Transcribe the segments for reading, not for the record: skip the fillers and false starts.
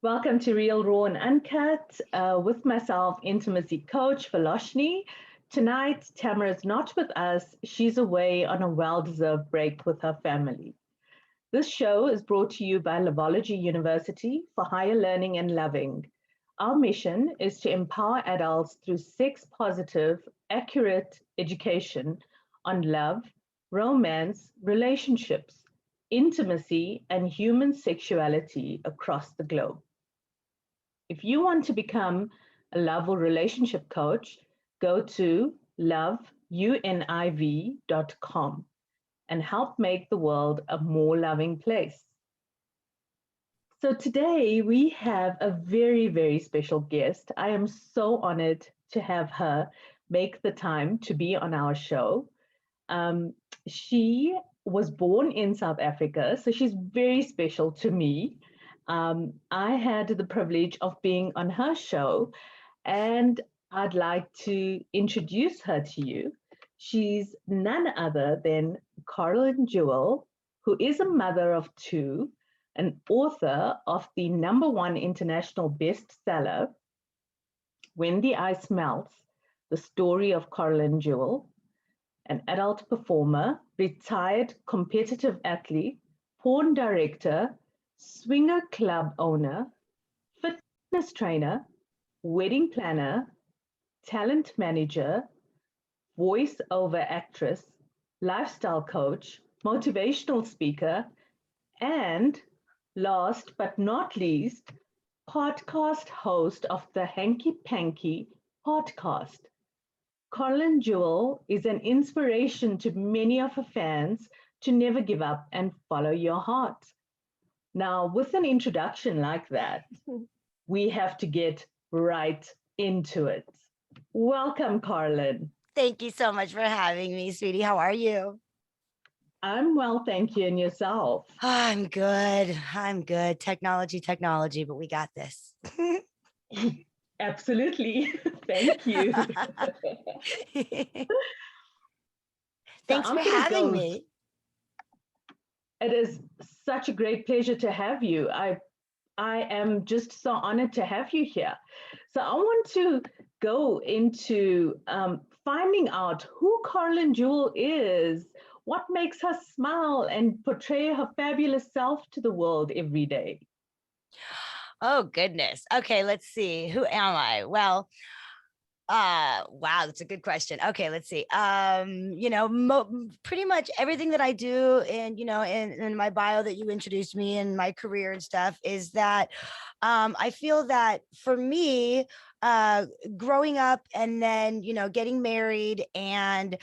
Welcome to Real, Raw, and Uncut with myself, intimacy coach Veloshni. Tonight, Tamara is not with us. She's away on a well deserved break with her family. This show is brought to you by Lavology University for higher learning and loving. Our mission is to empower adults through sex positive, accurate education on love, romance, relationships, intimacy, and human sexuality across the globe. If you want to become a love or relationship coach, go to loveuniv.com and help make the world a more loving place. So today we have a very, very special guest. I am so honored to have her make the time to be on our show. She was born in South Africa, so she's very special to me. I had the privilege of being on her show, and I'd like to introduce her to you. She's none other than Coralyn Jewel, who is a mother of two, an author of the #1 international bestseller, When the Ice Melts, The Story of Coralyn Jewel, an adult performer, retired competitive athlete, porn director, swinger club owner, fitness trainer, wedding planner, talent manager, voice-over actress, lifestyle coach, motivational speaker, and last but not least, podcast host of the Hankie Pankie Podcast. Coralyn Jewel is an inspiration to many of her fans to never give up and follow your heart. Now, with an introduction like that, we have to get right into it. Welcome, Coralyn. Thank you so much for having me, sweetie. How are you? I'm well, thank you. And yourself? I'm good. Technology, but we got this. Absolutely. Thank you. Thanks for having me. It is such a great pleasure to have you. I am just so honored to have you here. So I want to go into finding out who Coralyn Jewel is, what makes her smile and portray her fabulous self to the world every day. Oh, goodness. Okay, let's see. Who am I? Well, wow, that's a good question. Okay, let's see. Pretty much everything that I do and, in my bio that you introduced me and my career and stuff is that I feel that for me, growing up and then, getting married and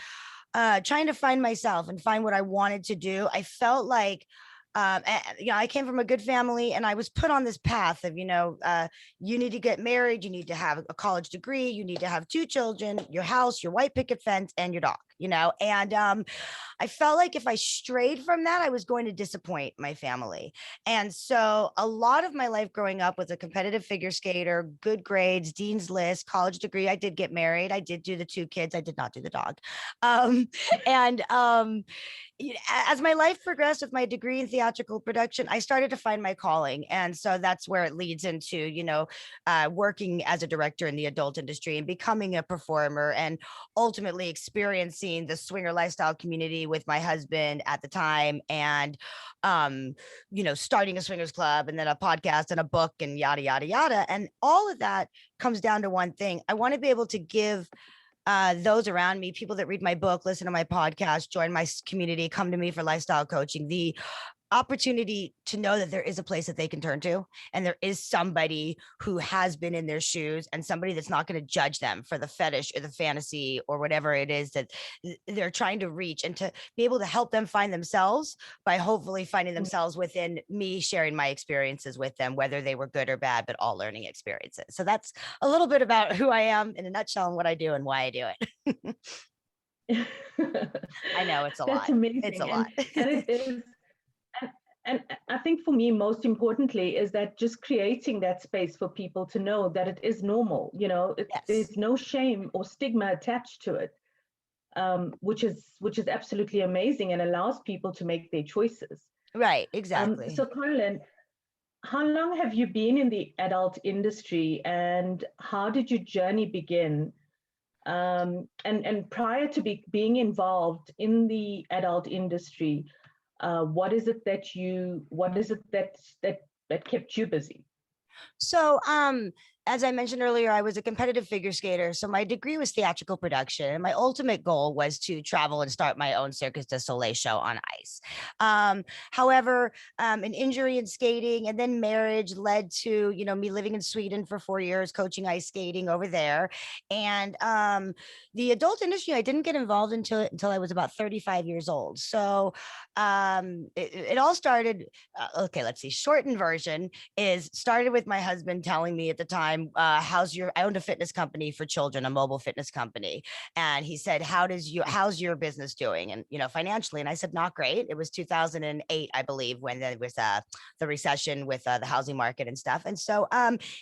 trying to find myself and find what I wanted to do, I felt like I came from a good family and I was put on this path of, you need to get married, you need to have a college degree, you need to have 2 children, your house, your white picket fence, and your dog, and I felt like if I strayed from that, I was going to disappoint my family. And so a lot of my life growing up was a competitive figure skater, good grades, dean's list, college degree. I did get married. I did do the 2 kids. I did not do the dog. As my life progressed with my degree in theatrical production, I started to find my calling. And so that's where it leads into, working as a director in the adult industry and becoming a performer and ultimately experiencing the swinger lifestyle community with my husband at the time. And, starting a swingers club and then a podcast and a book and yada, yada, yada. And all of that comes down to one thing. I want to be able to give those around me, people that read my book, listen to my podcast, join my community, come to me for lifestyle coaching, the opportunity to know that there is a place that they can turn to and there is somebody who has been in their shoes and somebody that's not going to judge them for the fetish or the fantasy or whatever it is that they're trying to reach, and to be able to help them find themselves by hopefully finding themselves within me sharing my experiences with them, whether they were good or bad, but all learning experiences. So that's a little bit about who I am in a nutshell and what I do and why I do it. I know it's a lot. Amazing. It's a lot. And it is. And I think for me, most importantly, is that just creating that space for people to know that it is normal. Yes. There's no shame or stigma attached to it, which is absolutely amazing and allows people to make their choices. Right, exactly. So, Coralyn, how long have you been in the adult industry, and how did your journey begin? And prior to being involved in the adult industry, what is it that kept you busy? So, as I mentioned earlier, I was a competitive figure skater. So my degree was theatrical production. And my ultimate goal was to travel and start my own Circus du Soleil show on ice. However, an injury in skating and then marriage led to, me living in Sweden for 4 years, coaching ice skating over there. And the adult industry, I didn't get involved until I was about 35 years old. So it all started, okay, let's see, shortened version is started with my husband telling me at the time, I owned a fitness company for children, a mobile fitness company. And he said, how's your business doing? And, financially. And I said, not great. It was 2008, I believe, when there was the recession with the housing market and stuff. And so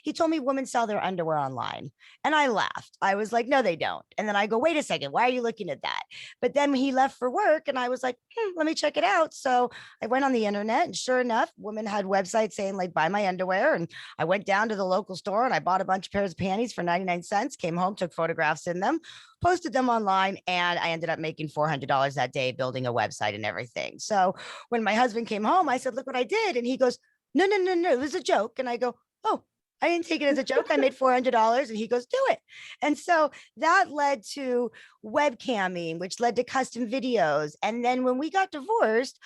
he told me women sell their underwear online. And I laughed. I was like, no, they don't. And then I go, wait a second, why are you looking at that? But then he left for work and I was like, let me check it out. So I went on the internet and sure enough, women had websites saying like, buy my underwear. And I went down to the local store and I bought a bunch of pairs of panties for 99 cents, came home, took photographs in them, posted them online, and I ended up making $400 that day building a website and everything. So when my husband came home, I said, look what I did. And he goes, no, it was a joke. And I go, oh, I didn't take it as a joke. I made $400. And he goes, do it. And so that led to webcamming, which led to custom videos. And then when we got divorced,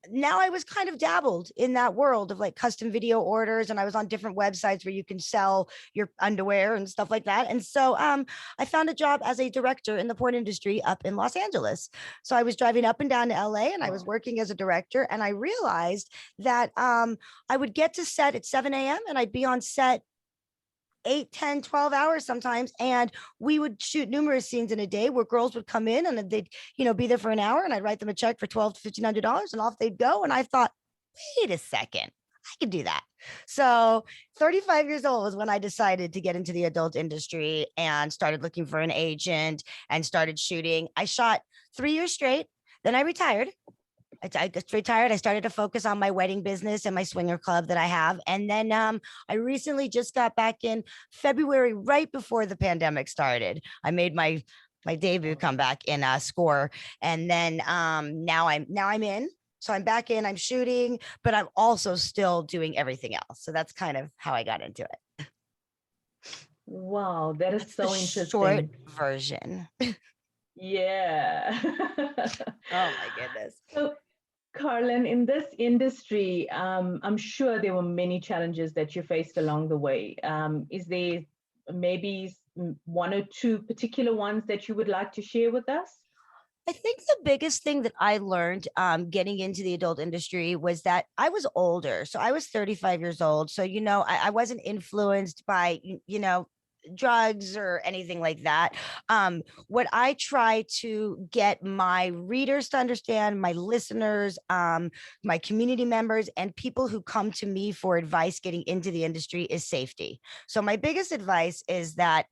now I was kind of dabbled in that world of like custom video orders, and I was on different websites where you can sell your underwear and stuff like that. And so I found a job as a director in the porn industry up in Los Angeles. So I was driving up and down to LA and I was working as a director, and I realized that I would get to set at 7 a.m. and I'd be on set 8, 10, 12 hours sometimes. And we would shoot numerous scenes in a day where girls would come in and they'd, be there for an hour and I'd write them a check for $1,200 to $1,500 and off they'd go. And I thought, wait a second, I could do that. So 35 years old was when I decided to get into the adult industry and started looking for an agent and started shooting. I shot 3 years straight. Then I retired. I just retired. I started to focus on my wedding business and my swinger club that I have. And then I recently just got back in February, right before the pandemic started. I made my debut comeback in Score. And then now I'm in. So I'm back in, I'm shooting, but I'm also still doing everything else. So that's kind of how I got into it. Wow, that is so interesting. Short version. Yeah. Oh my goodness. So, Coralyn, in this industry, I'm sure there were many challenges that you faced along the way. Is there maybe one or two particular ones that you would like to share with us? I think the biggest thing that I learned getting into the adult industry was that I was older. So I was 35 years old. So, I wasn't influenced by, drugs or anything like that. What I try to get my readers to understand, my listeners, my community members, and people who come to me for advice getting into the industry is safety. So my biggest advice is that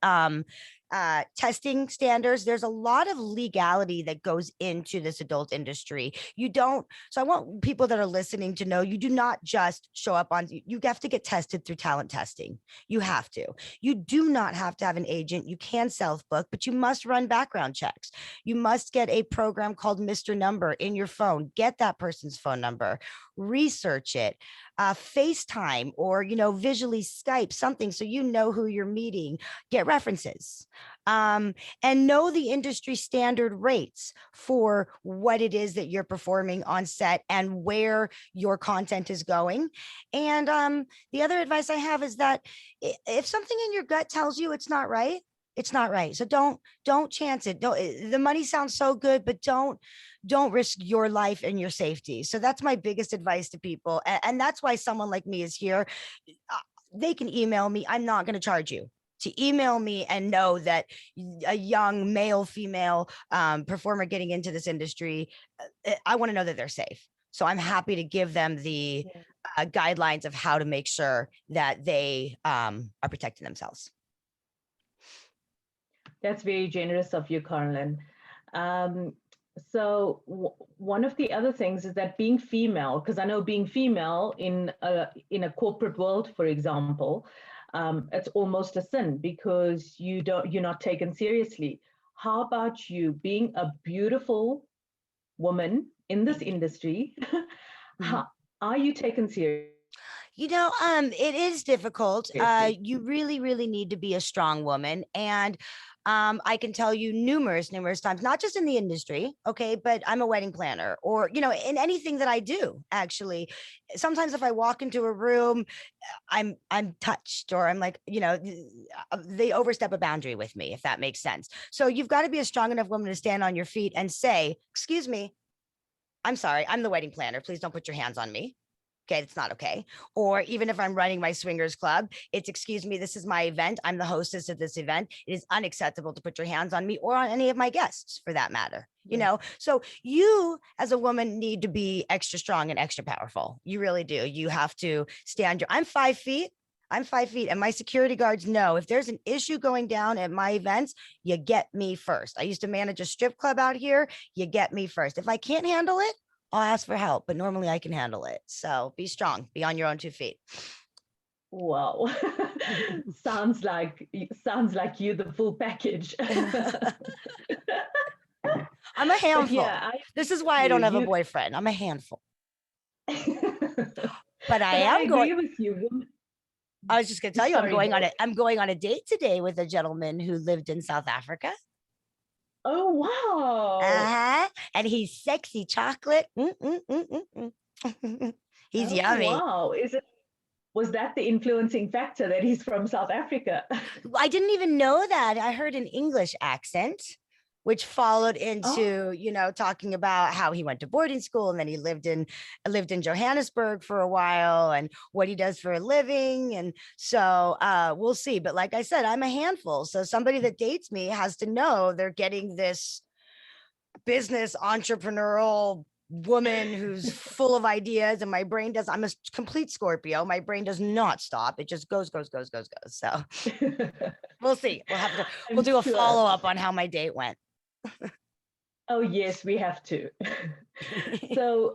testing standards, there's a lot of legality that goes into this adult industry. So I want people that are listening to know you do not just show up you have to get tested through talent testing. You have to. You do not have to have an agent. You can self-book, but you must run background checks. You must get a program called Mr. Number in your phone. Get that person's phone number, research it, FaceTime or, visually Skype something so you know who you're meeting, get references, and know the industry standard rates for what it is that you're performing on set and where your content is going. And the other advice I have is that if something in your gut tells you it's not right, it's not right. So don't chance it. The money sounds so good, but don't risk your life and your safety. So that's my biggest advice to people. And that's why someone like me is here. They can email me. I'm not going to charge you to email me and know that a young male, female performer getting into this industry, I want to know that they're safe. So I'm happy to give them the guidelines of how to make sure that they are protecting themselves. That's very generous of you, Coralyn. So one of the other things is that being female, because I know being female in a corporate world, for example, it's almost a sin because you're not taken seriously. How about you being a beautiful woman in this Thank you. industry? Mhm. How are you taken seriously? It is difficult. You really, really need to be a strong woman. And I can tell you numerous times, not just in the industry, okay, but I'm a wedding planner or, in anything that I do, actually. Sometimes if I walk into a room, I'm touched or I'm like, they overstep a boundary with me, if that makes sense. So you've got to be a strong enough woman to stand on your feet and say, excuse me, I'm sorry, I'm the wedding planner. Please don't put your hands on me. Okay, it's not okay. Or even if I'm running my swingers club, it's excuse me, this is my event. I'm the hostess of this event. It is unacceptable to put your hands on me or on any of my guests for that matter. Yes. So you as a woman need to be extra strong and extra powerful. You really do. You have to stand your, I'm 5 feet. I'm 5 feet, and my security guards know if there's an issue going down at my events, you get me first. I used to manage a strip club out here. You get me first. If I can't handle it, I'll ask for help, but normally I can handle it. So be strong, be on your own 2 feet. Wow. sounds like you the full package. I'm a But handful. yeah, I This is why I you don't have a you boyfriend. I'm a handful. But I but I am going. agree with you. I was just going to tell you, Sorry, go. I'm going on a date today with a gentleman who lived in South Africa. Oh wow. Uh-huh. And he's sexy chocolate. He's Oh yummy. wow. Was that the influencing factor that he's from South Africa? I didn't even know that. I heard an English accent, which followed Oh, into, talking about how he went to boarding school and then he lived in Johannesburg for a while and what he does for a living. And so we'll see. But like I said, I'm a handful. So somebody that dates me has to know they're getting this business entrepreneurial woman who's full of ideas, and my brain does, I'm a complete Scorpio, my brain does not stop, it just goes. So we'll see, we'll I'm do a sure. follow-up on how my date went. Oh yes, we have to. So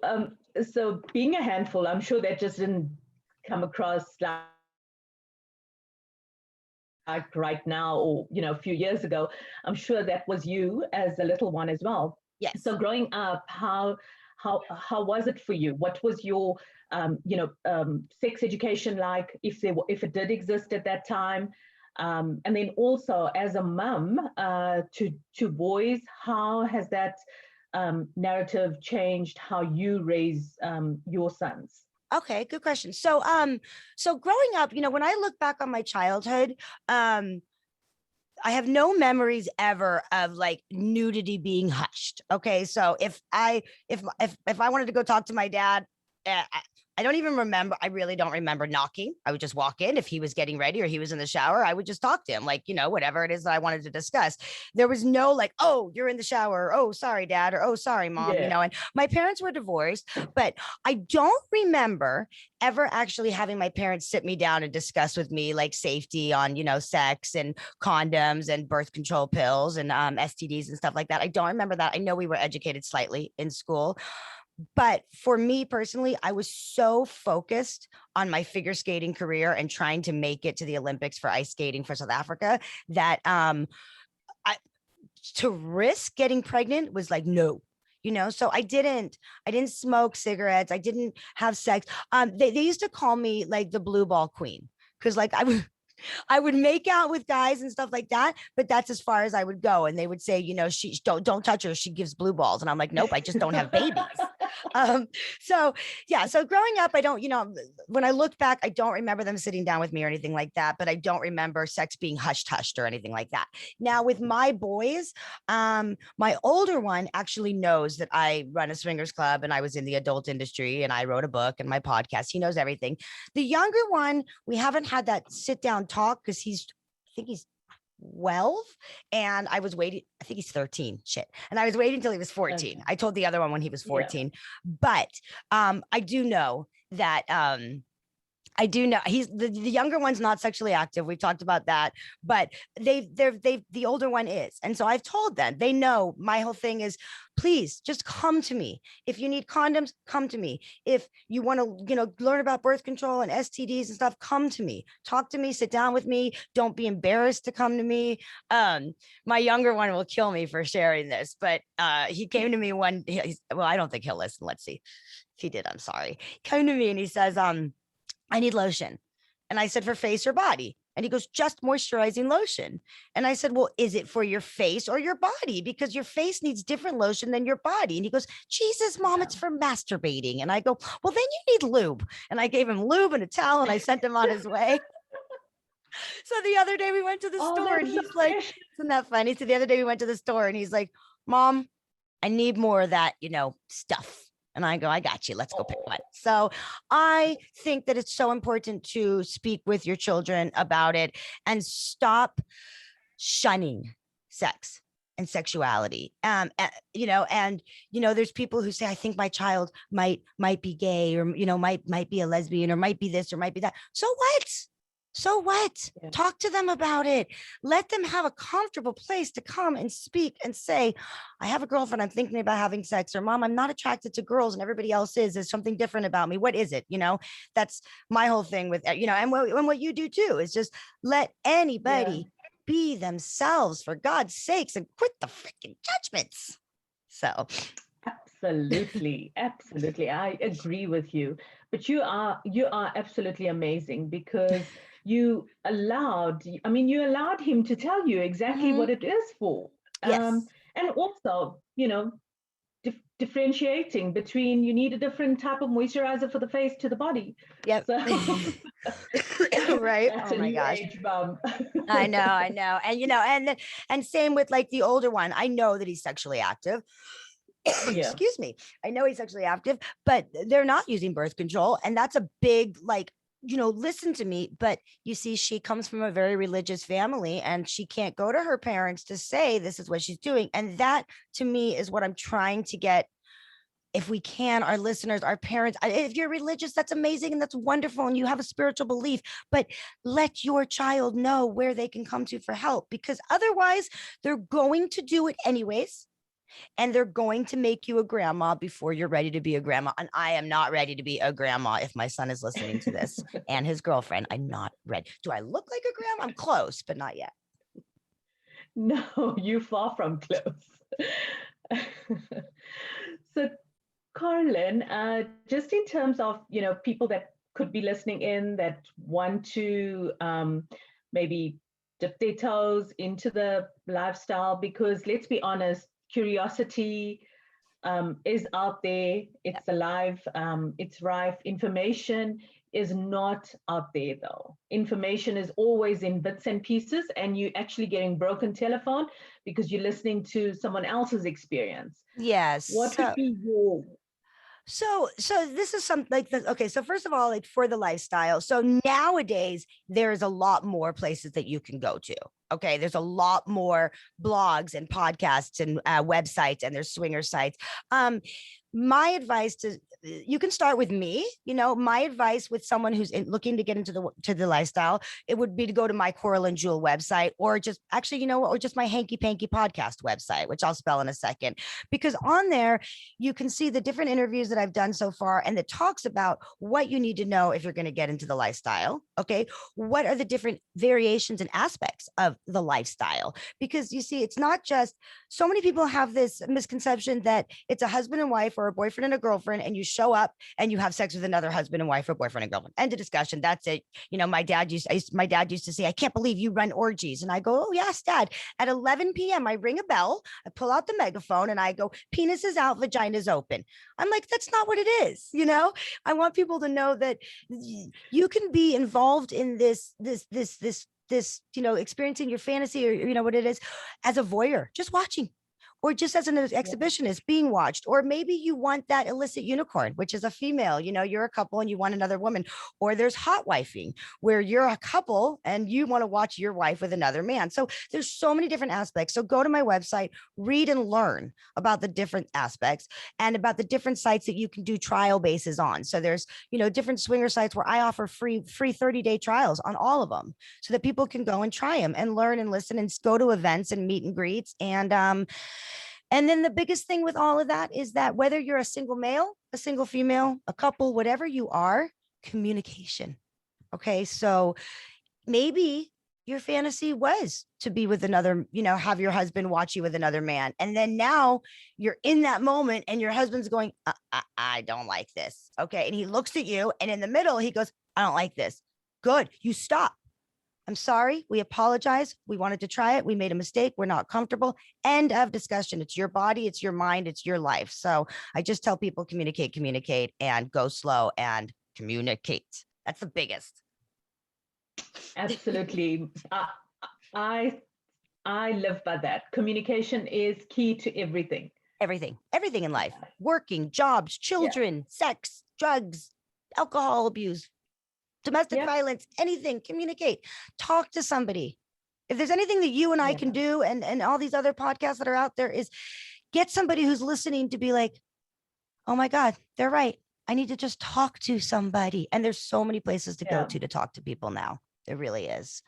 so being a handful, I'm sure that just didn't come across like right now or a few years ago. I'm sure that was you as a little one as well. Yes. So growing up, how was it for you? What was your sex education like, if it did exist at that time? And then also as a mum to boys, how has that narrative changed how you raise your sons? Okay, good question. So growing up, when I look back on my childhood, um I have no memories ever of like nudity being hushed. Okay, so if I wanted to go talk to my dad, I don't even remember. I really don't remember knocking. I would just walk in if he was getting ready or he was in the shower. I would just talk to him, like whatever it is that I wanted to discuss. There was no like, oh, you're in the shower. Oh, sorry, dad, or oh, sorry, mom. Yeah. And my parents were divorced, but I don't remember ever actually having my parents sit me down and discuss with me like safety on sex and condoms and birth control pills and STDs and stuff like that. I don't remember that. I know we were educated slightly in school, but for me personally, I was so focused on my figure skating career and trying to make it to the Olympics for ice skating for South Africa that I, to risk getting pregnant was like no. So I didn't smoke cigarettes, I didn't have sex. They used to call me like the blue ball queen because like I would make out with guys and stuff like that, but that's as far as I would go. And they would say, she don't touch her. She gives blue balls. And I'm like, nope, I just don't have babies. Um, so yeah. So growing up, I don't, when I look back, I don't remember them sitting down with me or anything like that, but I don't remember sex being hushed or anything like that. Now with my boys, my older one actually knows that I run a swingers club and I was in the adult industry and I wrote a book and my podcast. He knows everything. The younger one, we haven't had that sit down talk because I think he's 12 and I was waiting. I think he's 13. Shit. And I was waiting until he was 14. Okay. I told the other one when he was Yeah. 14. But I do know that I do know he's the younger one's not sexually active. We've talked about that, but the older one is. And so I've told them, they know my whole thing is, please just come to me. If you need condoms, come to me. If you want to, learn about birth control and STDs and stuff, come to me, talk to me, sit down with me. Don't be embarrassed to come to me. My younger one will kill me for sharing this, but he came to me well, I don't think he'll listen. Let's see if he did. I'm sorry. He came to me and he says, I need lotion. And I said, for face or body? And he goes, just moisturizing lotion. And I said, well, is it for your face or your body? Because your face needs different lotion than your body. And he goes, Jesus, Mom, it's for masturbating. And I go, well, then you need lube. And I gave him lube and a towel and I sent him on his way. So the other day we went to the store and he's like, isn't that funny? So the other day we went to the store and he's like, Mom, I need more of that, stuff. And I go, I got you. Let's go pick one. So I think that it's so important to speak with your children about it and stop shunning sex and sexuality. There's people who say, I think my child might be gay or, might be a lesbian or might be this or might be that. So what? So what? Yeah. Talk to them about it. Let them have a comfortable place to come and speak and say, I have a girlfriend. I'm thinking about having sex, or Mom, I'm not attracted to girls and everybody else is. There's something different about me. What is it? That's my whole thing with, and what you do too is just let anybody be themselves, for God's sakes, and quit the freaking judgments. So. Absolutely. I agree with you. But you are absolutely amazing because you allowed him to tell you exactly what it is for. Yes. And also, differentiating between you need a different type of moisturizer for the face to the body. Yep. So, right. That's my gosh. Age bump. I know. And same with like the older one. I know that he's sexually active. Excuse me. I know he's sexually active, but they're not using birth control. And that's a big, listen to me. But you see, she comes from a very religious family and she can't go to her parents to say this is what she's doing. And that to me is what I'm trying to get. If we can, our listeners, our parents, if you're religious, that's amazing and that's wonderful. And you have a spiritual belief, but let your child know where they can come to for help, because otherwise they're going to do it anyways. And they're going to make you a grandma before you're ready to be a grandma. And I am not ready to be a grandma. If my son is listening to this and his girlfriend, I'm not ready. Do I look like a grandma? I'm close, but not yet. No, you're far from close. So, Coralyn, just in terms of, people that could be listening in that want to maybe dip their toes into the lifestyle, because let's be honest, curiosity is out there. It's alive. It's rife. Information is not out there, though. Information is always in bits and pieces, and you're actually getting broken telephone because you're listening to someone else's experience. Yes. What would be your... So this is something like this. Okay. So first of all, like for the lifestyle. So nowadays there's a lot more places that you can go to. Okay. There's a lot more blogs and podcasts and websites, and there's swinger sites. My advice you can start with me. My advice with someone who's looking to get into the lifestyle, it would be to go to my Coralyn Jewel website, or just actually, or just my Hankie Pankie Podcast website, which I'll spell in a second, because on there you can see the different interviews that I've done so far, and it talks about what you need to know if you're going to get into the lifestyle. Okay. What are the different variations and aspects of the lifestyle? Because you see, it's not just, so many people have this misconception that it's a husband and wife or a boyfriend and a girlfriend, and you show up and you have sex with another husband and wife or boyfriend and girlfriend. End of discussion. That's it. My dad used to say, I can't believe you run orgies. And I go, oh yes, Dad. At 11 p.m. I ring a bell, I pull out the megaphone and I go, penis is out, vagina's open. I'm like, that's not what it is. I want people to know that you can be involved in this, experiencing your fantasy or, what it is, as a voyeur, just watching. or just as an exhibitionist being watched, or maybe you want that illicit unicorn, which is a female, you're a couple and you want another woman, or there's hot wifing where you're a couple and you want to watch your wife with another man. So there's so many different aspects. So go to my website, read and learn about the different aspects and about the different sites that you can do trial bases on. So there's, different swinger sites where I offer free 30-day trials on all of them so that people can go and try them and learn and listen and go to events and meet and greets. And then the biggest thing with all of that is that whether you're a single male, a single female, a couple, whatever you are, communication. Okay. So maybe your fantasy was to be with another, have your husband watch you with another man. And then now you're in that moment and your husband's going, I don't like this. Okay. And he looks at you and in the middle, he goes, I don't like this. Good. You stop. I'm sorry. We apologize. We wanted to try it. We made a mistake. We're not comfortable. End of discussion. It's your body. It's your mind. It's your life. So I just tell people communicate, and go slow and communicate. That's the biggest. Absolutely. I live by that. Communication is key to everything. Everything in life, working, jobs, children, sex, drugs, alcohol abuse, domestic violence, anything. Communicate, talk to somebody. If there's anything that you and I can do, and all these other podcasts that are out there, is get somebody who's listening to be like, oh my God, they're right. I need to just talk to somebody. And there's so many places to go to talk to people now. There really is.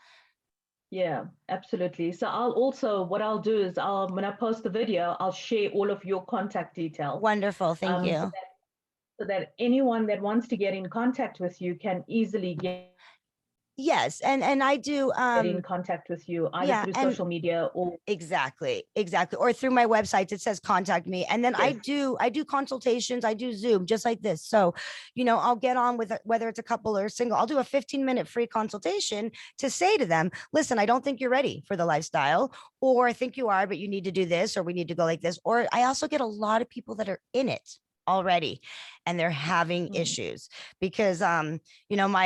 Yeah, absolutely. So what I'll do is when I post the video, I'll share all of your contact details. Wonderful. Thank you. So that anyone that wants to get in contact with you can easily get Yes. And I do get in contact with you either through social media or exactly. Or through my website. It says contact me. And then I do consultations. I do Zoom just like this. So, I'll get on with it, whether it's a couple or single. I'll do a 15-minute free consultation to say to them, listen, I don't think you're ready for the lifestyle, or I think you are, but you need to do this, or we need to go like this. Or I also get a lot of people that are in it already and they're having issues because my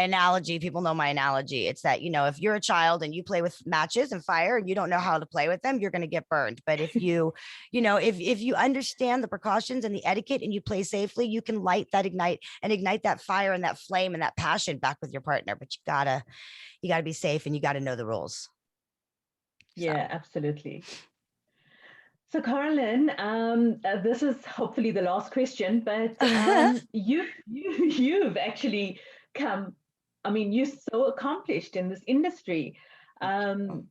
analogy, people know my analogy. It's that, if you're a child and you play with matches and fire and you don't know how to play with them, you're going to get burned. But if you if you understand the precautions and the etiquette and you play safely, you can ignite that fire and that flame and that passion back with your partner. But you gotta be safe and you got to know the rules. Yeah, absolutely. So, Coralyn, this is hopefully the last question, but you've actually come. I mean, you're so accomplished in this industry. I'm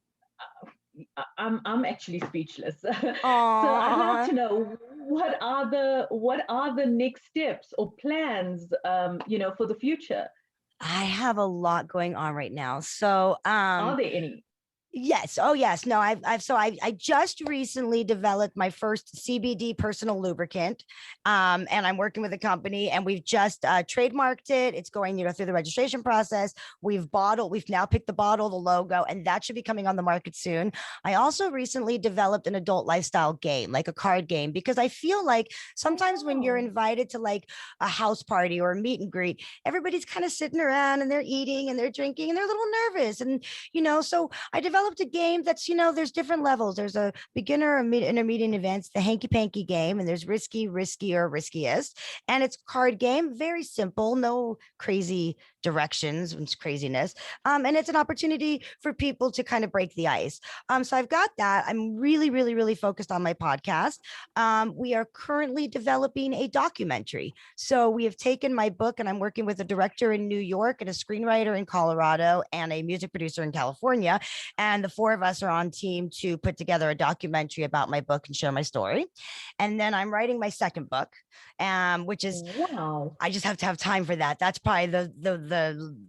actually speechless. So I'd like to know what are the next steps or plans, for the future. I have a lot going on right now. So, are there any? Yes. Oh, yes. No, I just recently developed my first CBD personal lubricant. And I'm working with a company and we've just trademarked it. It's going, through the registration process. We've now picked the bottle, the logo, and that should be coming on the market soon. I also recently developed an adult lifestyle game, like a card game, because I feel like sometimes when you're invited to like a house party or a meet and greet, everybody's kind of sitting around and they're eating and they're drinking and they're a little nervous. And, so I developed a game that's, there's different levels. There's a beginner, intermediate events, the Hankie Pankie game, and there's risky, riskier, riskiest. And it's a card game, very simple, no crazy directions and craziness. And it's an opportunity for people to kind of break the ice. So I've got that. I'm really, really, really focused on my podcast. We are currently developing a documentary. So we have taken my book and I'm working with a director in New York and a screenwriter in Colorado and a music producer in California. And the four of us are on team to put together a documentary about my book and share my story. And then I'm writing my second book, which is, I just have to have time for that. That's probably the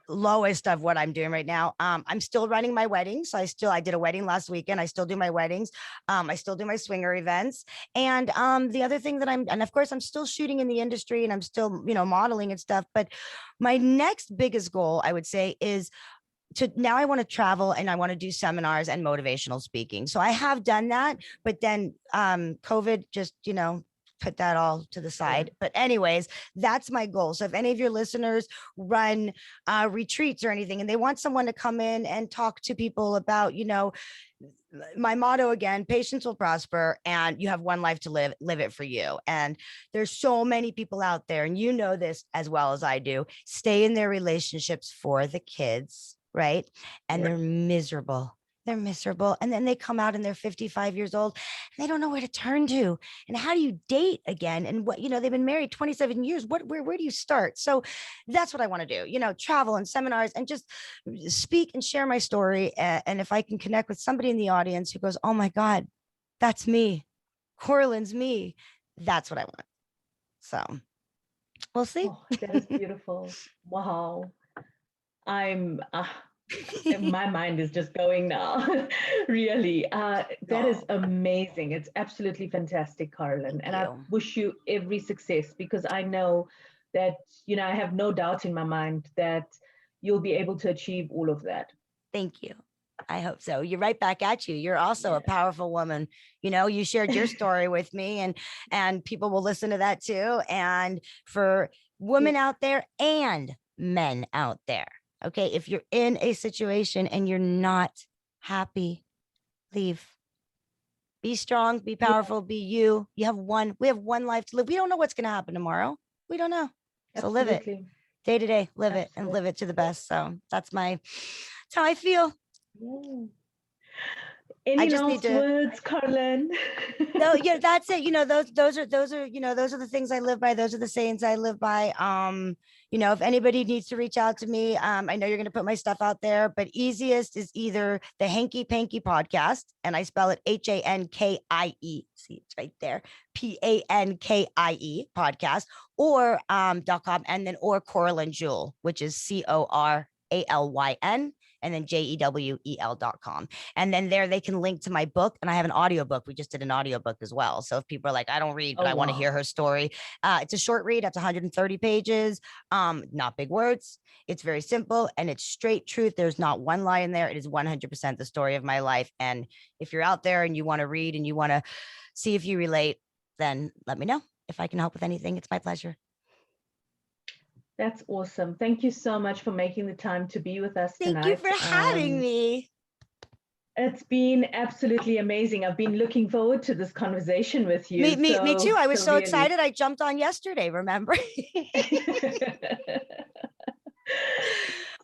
lowest of what I'm doing right now. I'm still running my weddings. So I did a wedding last weekend. I still do my weddings. I still do my swinger events. And the other thing that and of course I'm still shooting in the industry and I'm still, modeling and stuff. But my next biggest goal, I would say, is now I want to travel and I want to do seminars and motivational speaking. So I have done that, but then COVID just, put that all to the side. But anyways, that's my goal. So if any of your listeners run retreats or anything, and they want someone to come in and talk to people about, my motto again, patience will prosper, and you have one life to live it for you. And there's so many people out there, and you know this as well as I do, stay in their relationships for the kids, right? And they're miserable. They're miserable. And then they come out and they're 55 years old and they don't know where to turn to. And how do you date again? And what, they've been married 27 years. Where do you start? So that's what I want to do, travel and seminars and just speak and share my story. And if I can connect with somebody in the audience who goes, oh my God, that's me. Coralyn's me. That's what I want. So we'll see. Oh, that is beautiful. Wow. I'm my mind is just going now. Really. That is amazing. It's absolutely fantastic, Coralyn. And I wish you every success, because I know that, I have no doubt in my mind that you'll be able to achieve all of that. Thank you. I hope so. You're right back at you. You're also a powerful woman. You shared your story with me, and people will listen to that too. And for women out there and men out there, okay, if you're in a situation and you're not happy, leave. Be strong, be powerful, be you. We have one life to live. We don't know what's going to happen tomorrow. We don't know. So live it day to day, live it and live it to the best. So that's how I feel. Any last words, Coralyn? No, that's it. Those are the things I live by. Those are the sayings I live by. If anybody needs to reach out to me, I know you're going to put my stuff out there, but easiest is either the Hankie Pankie Podcast, and I spell it HANKIE. See, it's right there. PANKIE podcast, or .com, and then or Coralyn Jewel, which is CORALYN. And then JEWEL.com. And then there they can link to my book. And I have an audiobook. We just did an audiobook as well. So if people are like, I don't read, but I want to hear her story. It's a short read. It's 130 pages. Not big words. It's very simple and it's straight truth. There's not one lie in there. It is 100% the story of my life. And if you're out there and you want to read and you want to see if you relate, then let me know. If I can help with anything, it's my pleasure. That's awesome. Thank you so much for making the time to be with us tonight. Thank you for having me. It's been absolutely amazing. I've been looking forward to this conversation with you. Me too. I was so really excited. I jumped on yesterday, remember?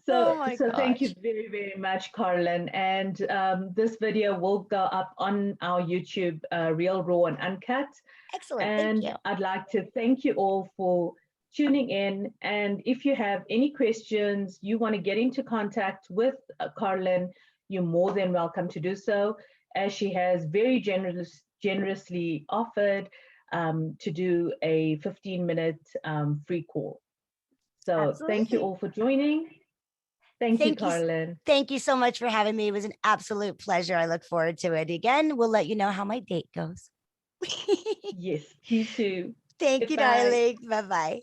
So thank you very, very much, Coralyn. And this video will go up on our YouTube, Real, Raw, and Uncut. Excellent. And thank you. I'd like to thank you all for tuning in. And if you have any questions, you want to get into contact with Coralyn, you're more than welcome to do so, as she has very generously offered to do a 15-minute free call. So Thank you all for joining. Thank you, Coralyn. Thank you so much for having me. It was an absolute pleasure. I look forward to it. Again, we'll let you know how my date goes. Yes, you too. Thank you, darling. Bye-bye.